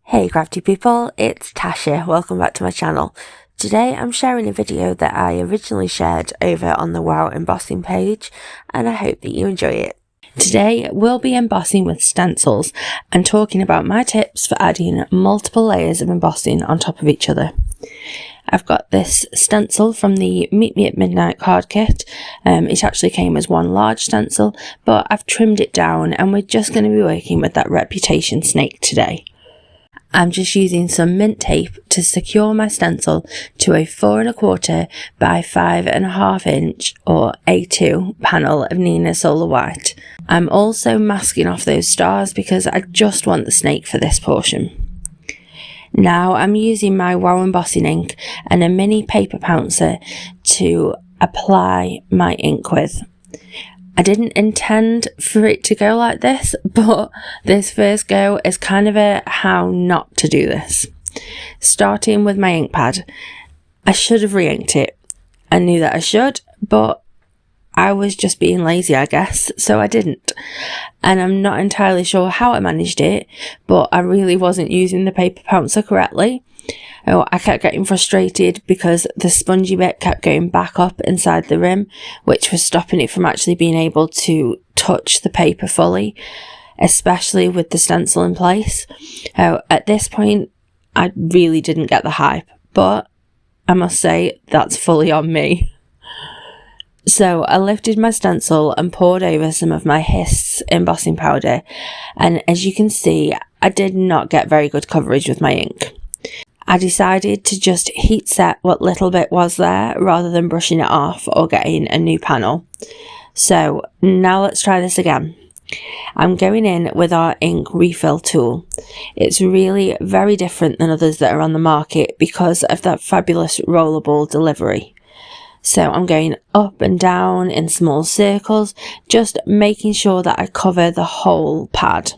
Hey crafty people, it's Tasha, welcome back to my channel. Today I'm sharing a video that I originally shared over on the Wow Embossing page, and I hope that you enjoy it. Today we'll be embossing with stencils and talking about my tips for adding multiple layers of embossing on top of each other. I've got this stencil from the Meet Me at Midnight card kit. It actually came as one large stencil, but I've trimmed it down and we're just going to be working with that Reputation snake today. I'm just using some mint tape to secure my stencil to a 4 1/4 by 5.5 inch or A2 panel of Neenah Solar White. I'm also masking off those stars because I just want the snake for this portion. Now I'm using my Wow Embossing ink and a mini paper pouncer to apply my ink with. I didn't intend for it to go like this, but this first go is kind of a how not to do this. Starting with my ink pad, I should have re-inked it. I knew that I should, but I was just being lazy, I guess, so I didn't. And I'm not entirely sure how I managed it, but I really wasn't using the paper pouncer correctly. I kept getting frustrated because the spongy bit kept going back up inside the rim, which was stopping it from actually being able to touch the paper fully, especially with the stencil in place. At this point, I really didn't get the hype, but I must say that's fully on me. So I lifted my stencil and poured over some of my Hissss embossing powder, and as you can see, I did not get very good coverage with my ink. I decided to just heat set what little bit was there rather than brushing it off or getting a new panel. So now let's try this again. I'm going in with our ink refill tool. It's really very different than others that are on the market because of that fabulous rollable delivery. So I'm going up and down in small circles, just making sure that I cover the whole pad.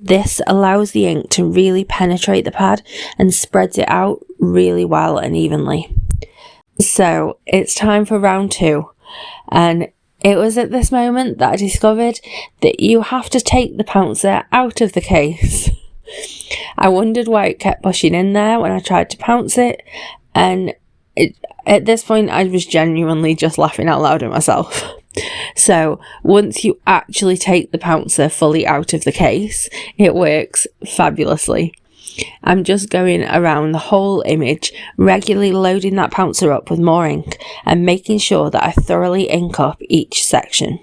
This allows the ink to really penetrate the pad and spreads it out really well and evenly. So it's time for round 2, and it was at this moment that I discovered that you have to take the pouncer out of the case. I wondered why it kept pushing in there when I tried to pounce it, and at this point I was genuinely just laughing out loud at myself. So once you actually take the pouncer fully out of the case, it works fabulously. I'm just going around the whole image, regularly loading that pouncer up with more ink and making sure that I thoroughly ink up each section.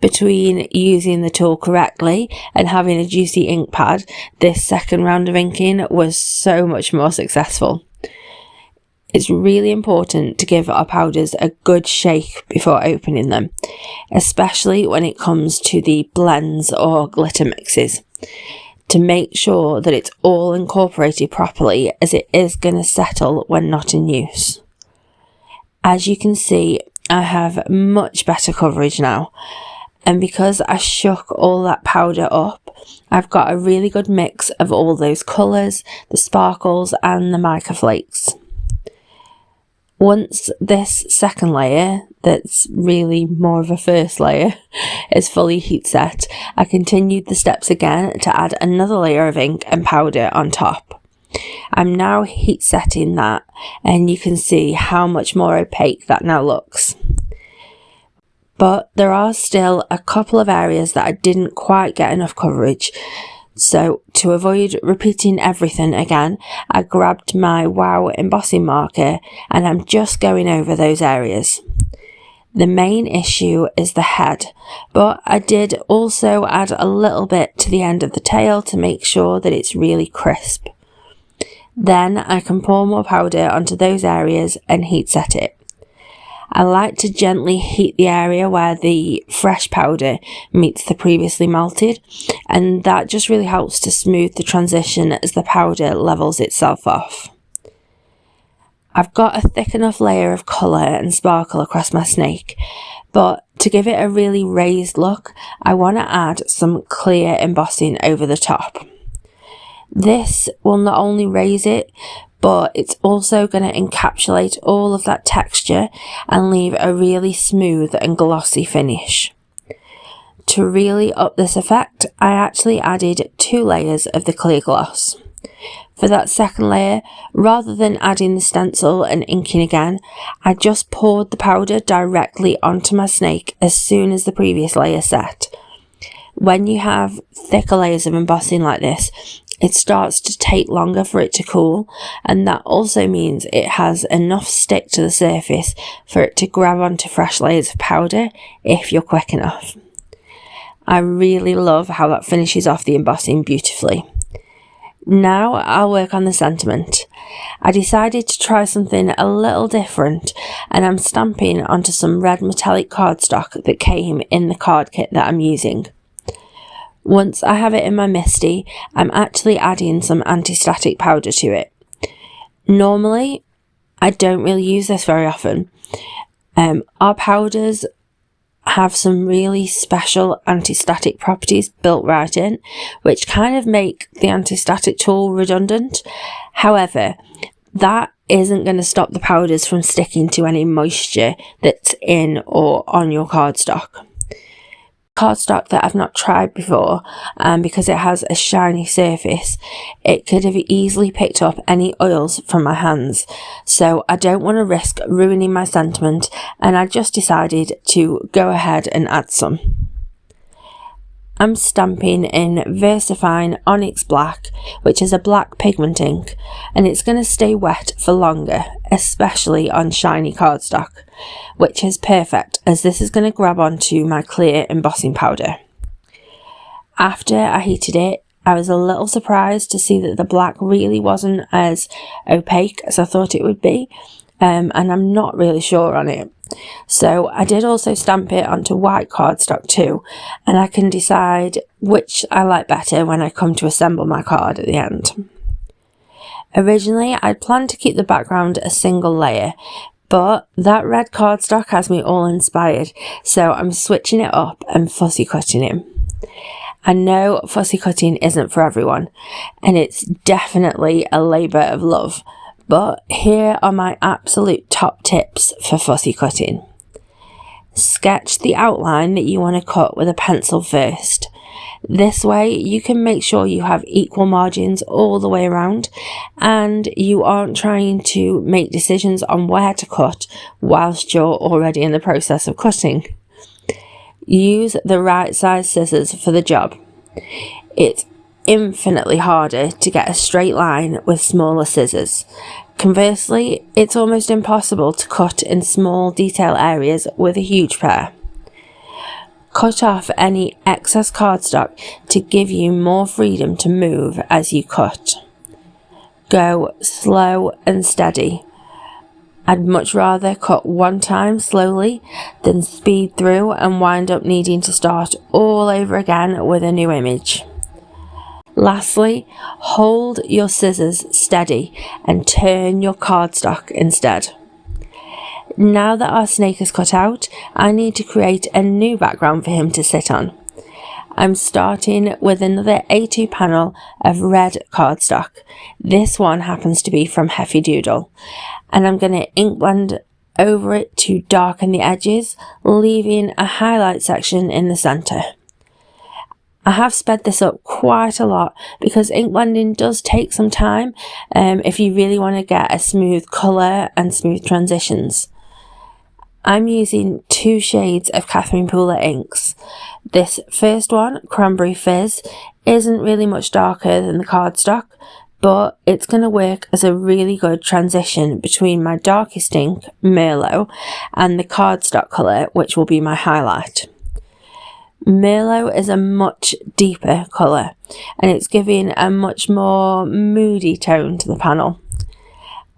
Between using the tool correctly and having a juicy ink pad, this second round of inking was so much more successful. It's really important to give our powders a good shake before opening them, especially when it comes to the blends or glitter mixes, to make sure that it's all incorporated properly, as it is going to settle when not in use. As you can see, I have much better coverage now, and because I shook all that powder up, I've got a really good mix of all those colours, the sparkles and the mica flakes. Once this second layer, that's really more of a first layer, is fully heat set, I continued the steps again to add another layer of ink and powder on top. I'm now heat setting that, and you can see how much more opaque that now looks. But there are still a couple of areas that I didn't quite get enough coverage. So to avoid repeating everything again, I grabbed my Wow embossing marker and I'm just going over those areas. The main issue is the head, but I did also add a little bit to the end of the tail to make sure that it's really crisp. Then I can pour more powder onto those areas and heat set it. I like to gently heat the area where the fresh powder meets the previously melted, and that just really helps to smooth the transition as the powder levels itself off. I've got a thick enough layer of colour and sparkle across my snake, but to give it a really raised look, I want to add some clear embossing over the top. This will not only raise it, but it's also going to encapsulate all of that texture and leave a really smooth and glossy finish. To really up this effect, I actually added 2 layers of the clear gloss. For that second layer, rather than adding the stencil and inking again, I just poured the powder directly onto my snake as soon as the previous layer set. When you have thicker layers of embossing like this, it starts to take longer for it to cool, and that also means it has enough stick to the surface for it to grab onto fresh layers of powder if you're quick enough. I really love how that finishes off the embossing beautifully. Now I'll work on the sentiment. I decided to try something a little different, and I'm stamping onto some red metallic cardstock that came in the card kit that I'm using. Once I have it in my Misty, I'm actually adding some anti-static powder to it. Normally, I don't really use this very often. Our powders have some really special anti-static properties built right in, which kind of make the anti-static tool redundant. However, that isn't going to stop the powders from sticking to any moisture that's in or on your cardstock. Cardstock that I've not tried before, and because it has a shiny surface, it could have easily picked up any oils from my hands, so I don't want to risk ruining my sentiment, and I just decided to go ahead and add some. I'm stamping in VersaFine Onyx Black, which is a black pigment ink, and it's going to stay wet for longer, especially on shiny cardstock, which is perfect as this is going to grab onto my clear embossing powder. After I heated it, I was a little surprised to see that the black really wasn't as opaque as I thought it would be, and I'm not really sure on it. So I did also stamp it onto white cardstock too, and I can decide which I like better when I come to assemble my card at the end. Originally, I'd planned to keep the background a single layer, but that red cardstock has me all inspired, so I'm switching it up and fussy cutting it. I know fussy cutting isn't for everyone, and it's definitely a labour of love, but here are my absolute top tips for fussy cutting. Sketch the outline that you want to cut with a pencil first. This way you can make sure you have equal margins all the way around, and you aren't trying to make decisions on where to cut whilst you're already in the process of cutting. Use the right size scissors for the job. It's infinitely harder to get a straight line with smaller scissors. Conversely, it's almost impossible to cut in small detail areas with a huge pair. Cut off any excess cardstock to give you more freedom to move as you cut. Go slow and steady. I'd much rather cut one time slowly than speed through and wind up needing to start all over again with a new image. Lastly, hold your scissors steady and turn your cardstock instead. Now that our snake is cut out, I need to create a new background for him to sit on. I'm starting with another A2 panel of red cardstock. This one happens to be from Heffy Doodle, and I'm going to ink blend over it to darken the edges, leaving a highlight section in the centre. I have sped this up quite a lot because ink blending does take some time if you really want to get a smooth colour and smooth transitions. I'm using 2 shades of Catherine Pooler inks. This first one, Cranberry Fizz, isn't really much darker than the cardstock, but it's going to work as a really good transition between my darkest ink, Merlot, and the cardstock colour, which will be my highlight. Merlot is a much deeper colour, and it's giving a much more moody tone to the panel.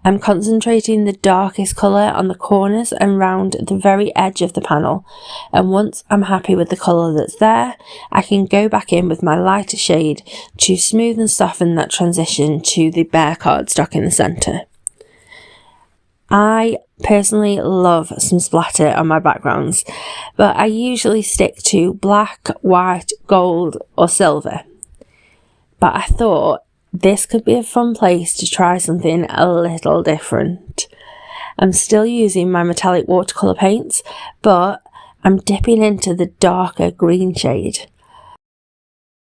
I'm concentrating the darkest colour on the corners and round the very edge of the panel, and once I'm happy with the colour that's there, I can go back in with my lighter shade to smooth and soften that transition to the bare cardstock in the centre. I personally love some splatter on my backgrounds, but I usually stick to black, white, gold or silver. But I thought this could be a fun place to try something a little different. I'm still using my metallic watercolour paints, but I'm dipping into the darker green shade.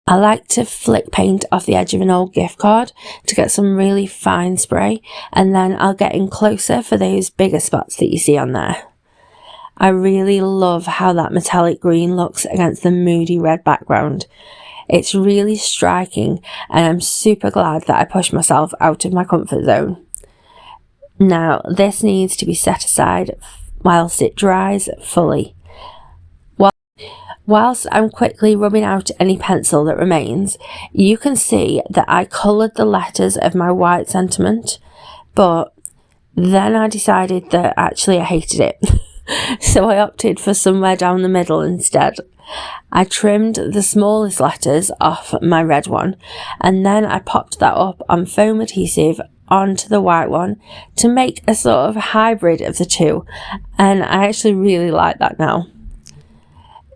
I like to flick paint off the edge of an old gift card to get some really fine spray, and then I'll get in closer for those bigger spots that you see on there. I really love how that metallic green looks against the moody red background. It's really striking, and I'm super glad that I pushed myself out of my comfort zone. Now, this needs to be set aside whilst it dries fully. Whilst I'm quickly rubbing out any pencil that remains, you can see that I coloured the letters of my white sentiment, but then I decided that actually I hated it, so I opted for somewhere down the middle instead. I trimmed the smallest letters off my red one, and then I popped that up on foam adhesive onto the white one to make a sort of hybrid of the two, and I actually really like that now.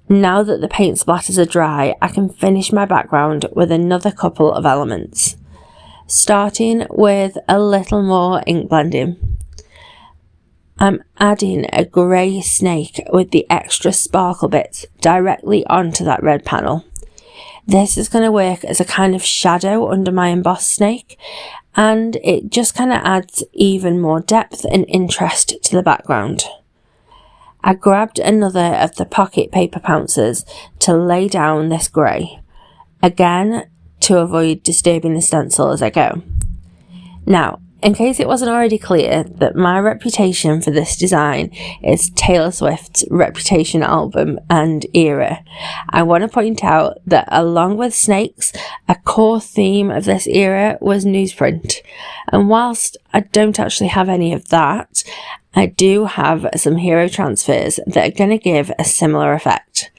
Now that the paint splatters are dry, I can finish my background with another couple of elements, starting with a little more ink blending. I'm adding a grey snake with the extra sparkle bits directly onto that red panel. This is going to work as a kind of shadow under my embossed snake, and it just kind of adds even more depth and interest to the background. I grabbed another of the pocket paper Pouncers to lay down this grey, again to avoid disturbing the stencil as I go. Now, in case it wasn't already clear that my reputation for this design is Taylor Swift's Reputation album and era, I want to point out that along with snakes, a core theme of this era was newsprint. And whilst I don't actually have any of that, I do have some hero transfers that are going to give a similar effect.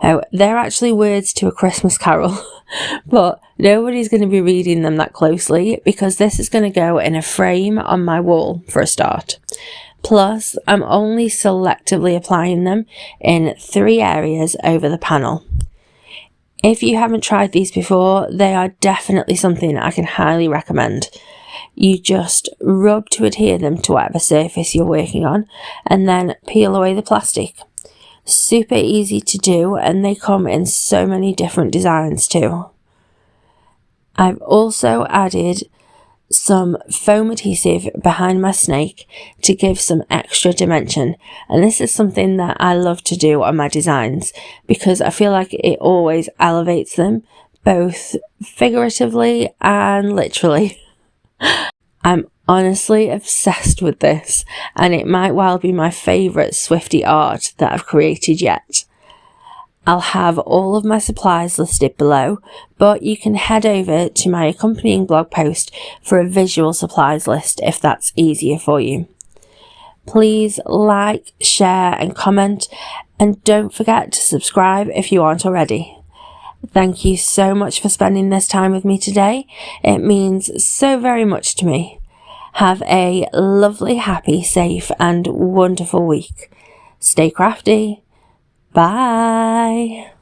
Now, they're actually words to a Christmas carol, but nobody's going to be reading them that closely because this is going to go in a frame on my wall for a start. Plus, I'm only selectively applying them in 3 areas over the panel. If you haven't tried these before, they are definitely something I can highly recommend. You just rub to adhere them to whatever surface you're working on and then peel away the plastic. Super easy to do, and they come in so many different designs too. I've also added some foam adhesive behind my snake to give some extra dimension, and this is something that I love to do on my designs because I feel like it always elevates them, both figuratively and literally. I'm honestly obsessed with this, and it might well be my favourite Swiftie art that I've created yet. I'll have all of my supplies listed below, but you can head over to my accompanying blog post for a visual supplies list if that's easier for you. Please like, share and comment, and don't forget to subscribe if you aren't already. Thank you so much for spending this time with me today. It means so very much to me. Have a lovely, happy, safe and wonderful week. Stay crafty. Bye.